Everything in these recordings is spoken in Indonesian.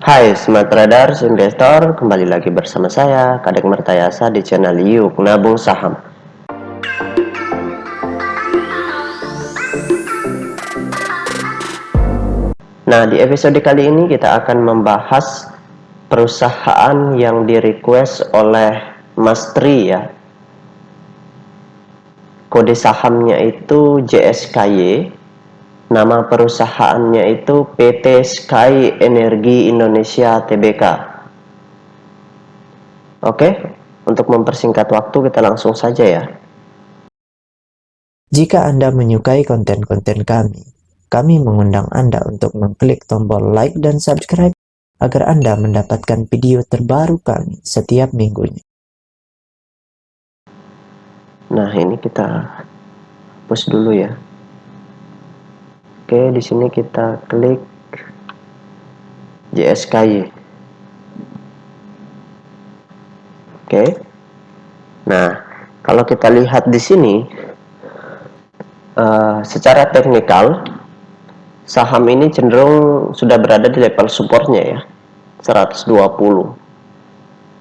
Hai Smart Traders Investor, kembali lagi bersama saya Kadek Mertayasa di channel Yuk Nabung Saham. Nah, di episode kali ini kita akan membahas perusahaan yang di request oleh Mas Tri ya. Kode sahamnya itu JSKY, nama perusahaannya itu PT Sky Energi Indonesia Tbk. Oke, untuk mempersingkat waktu kita langsung saja ya. Jika Anda menyukai konten-konten kami mengundang Anda untuk mengklik tombol like dan subscribe agar Anda mendapatkan video terbaru kami setiap minggunya. Nah, ini kita hapus dulu ya. Oke, di sini kita klik JSKY. Oke. Nah, kalau kita lihat di sini secara teknikal saham ini cenderung sudah berada di level supportnya ya, 120.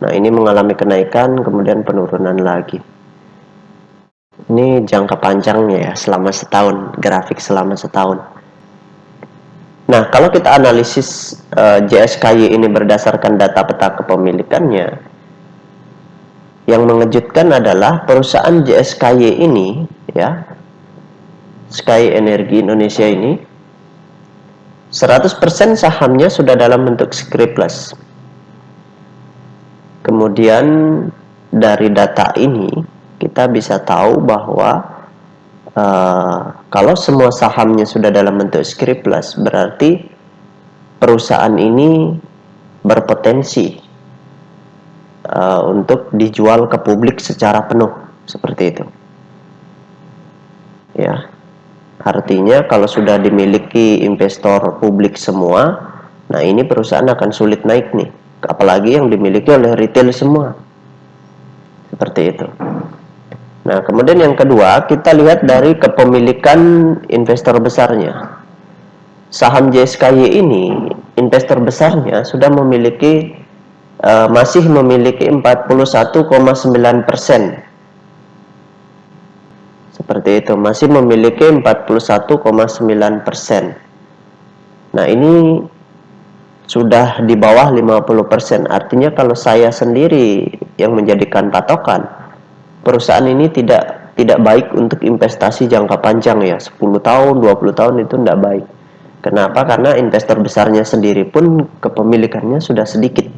Nah, ini mengalami kenaikan kemudian penurunan lagi. Ini jangka panjangnya ya, selama setahun, grafik selama setahun. Nah, kalau kita analisis JSKY ini berdasarkan data peta kepemilikannya, yang mengejutkan adalah perusahaan JSKY ini ya, Sky Energi Indonesia ini 100% sahamnya sudah dalam bentuk scriptless. Kemudian dari data ini kita bisa tahu bahwa kalau semua sahamnya sudah dalam bentuk scriptless, berarti perusahaan ini berpotensi untuk dijual ke publik secara penuh, seperti itu. Ya, artinya kalau sudah dimiliki investor publik semua, nah ini perusahaan akan sulit naik nih, apalagi yang dimiliki oleh retail semua, seperti itu. Nah, kemudian yang kedua, kita lihat dari kepemilikan investor besarnya. Saham JSKY ini, investor besarnya sudah memiliki masih memiliki 41,9%. Seperti itu, masih memiliki 41,9%. Nah, ini sudah di bawah 50%. Artinya kalau saya sendiri yang menjadikan patokan, perusahaan ini tidak baik untuk investasi jangka panjang ya, 10 tahun, 20 tahun itu tidak baik. Kenapa? Karena investor besarnya sendiri pun kepemilikannya sudah sedikit.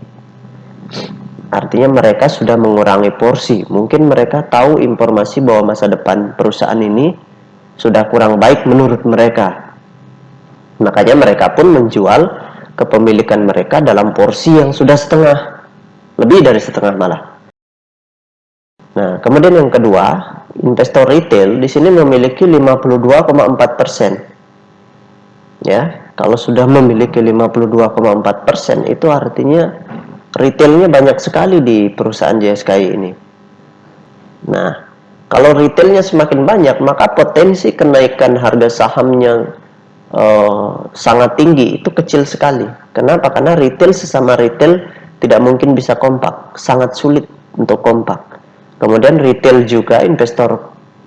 Artinya mereka sudah mengurangi porsi. Mungkin mereka tahu informasi bahwa masa depan perusahaan ini sudah kurang baik menurut mereka. Makanya mereka pun menjual kepemilikan mereka dalam porsi yang sudah setengah, lebih dari setengah malah. Nah, kemudian yang kedua, investor retail di sini memiliki 52,4%. Ya, kalau sudah memiliki 52,4%, itu artinya retailnya banyak sekali di perusahaan JSKY ini. Nah, kalau retailnya semakin banyak, maka potensi kenaikan harga sahamnya sangat tinggi, itu kecil sekali. Kenapa? Karena retail sesama retail tidak mungkin bisa kompak, sangat sulit untuk kompak. Kemudian retail juga, investor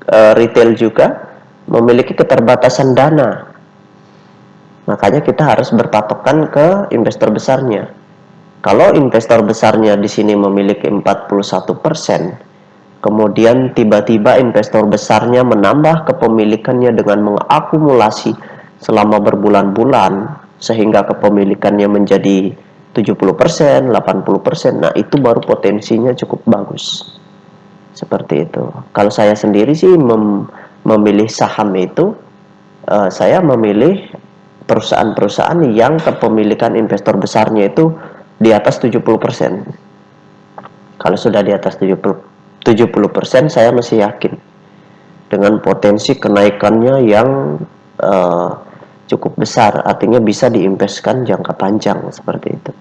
retail juga memiliki keterbatasan dana. Makanya kita harus berpatokan ke investor besarnya. Kalau investor besarnya di sini memiliki 41%, kemudian tiba-tiba investor besarnya menambah kepemilikannya dengan mengakumulasi selama berbulan-bulan sehingga kepemilikannya menjadi 70%, 80%. Nah, itu baru potensinya cukup bagus. Seperti itu. Kalau saya sendiri sih memilih saham itu, saya memilih perusahaan-perusahaan yang kepemilikan investor besarnya itu di atas 70%. Kalau sudah di atas 70%, saya masih yakin dengan potensi kenaikannya yang cukup besar, artinya bisa diinvestkan jangka panjang seperti itu.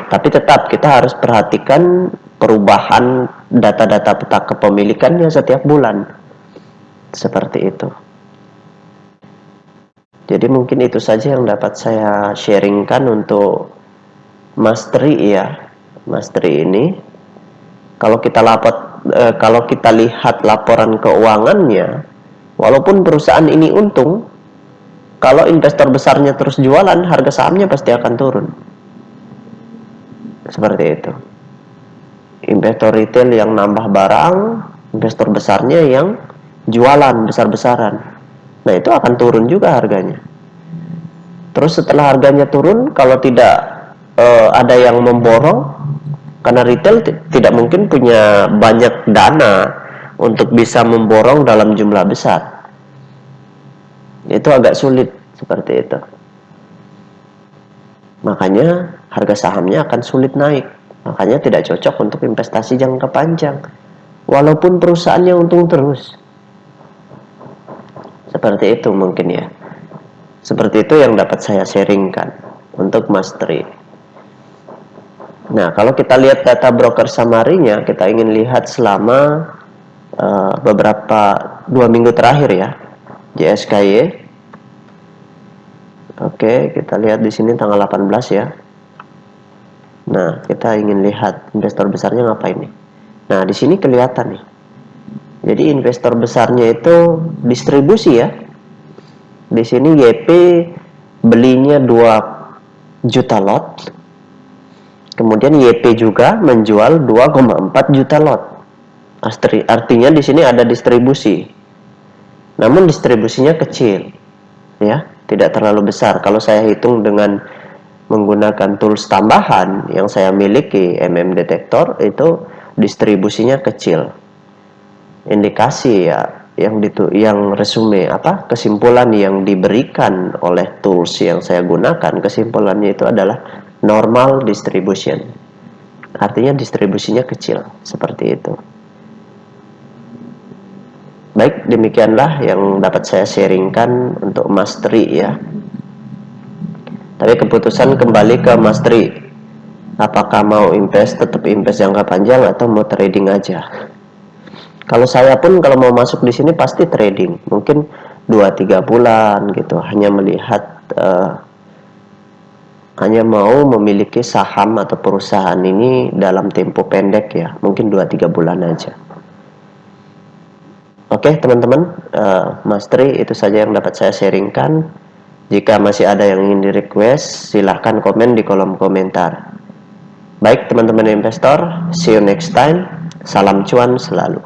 Tapi tetap kita harus perhatikan perubahan data-data peta kepemilikannya setiap bulan, seperti itu. Jadi mungkin itu saja yang dapat saya sharingkan untuk Mastery ya, Mastery ini kalau kita lihat laporan keuangannya, walaupun perusahaan ini untung, kalau investor besarnya terus jualan, harga sahamnya pasti akan turun. Seperti itu. Investor retail yang nambah barang, investor besarnya yang jualan besar-besaran. Nah, itu akan turun juga harganya. Terus setelah harganya turun, kalau tidak ada yang memborong, karena retail tidak mungkin punya banyak dana untuk bisa memborong dalam jumlah besar. Itu agak sulit seperti itu. Makanya harga sahamnya akan sulit naik. Makanya tidak cocok untuk investasi jangka panjang. Walaupun perusahaannya untung terus. Seperti itu mungkin ya. Seperti itu yang dapat saya sharingkan untuk Mastery. Nah, kalau kita lihat data broker summary-nya, kita ingin lihat selama beberapa 2 minggu terakhir ya, JSKY. Oke, kita lihat di sini tanggal 18 ya. Nah, kita ingin lihat investor besarnya ngapain nih. Nah, di sini kelihatan nih. Jadi investor besarnya itu distribusi ya. Di sini YP belinya 2 juta lot. Kemudian YP juga menjual 2,4 juta lot. Artinya di sini ada distribusi. Namun distribusinya kecil. Ya, tidak terlalu besar. Kalau saya hitung dengan menggunakan tools tambahan yang saya miliki, Detektor, itu distribusinya kecil. Indikasi ya yang resume kesimpulan yang diberikan oleh tools yang saya gunakan, kesimpulannya itu adalah normal distribution. Artinya distribusinya kecil, seperti itu. Baik, demikianlah yang dapat saya sharingkan untuk Mastery ya. Tapi keputusan kembali ke Mastery. Apakah mau tetap invest jangka panjang atau mau trading aja? Kalau saya pun kalau mau masuk di sini pasti trading. Mungkin 2-3 bulan gitu, hanya melihat hanya mau memiliki saham atau perusahaan ini dalam tempo pendek ya, mungkin 2-3 bulan aja. Oke teman-teman, Mastery itu saja yang dapat saya sharingkan. Jika masih ada yang ingin di request, silahkan komen di kolom komentar. Baik teman-teman investor, see you next time. Salam cuan selalu.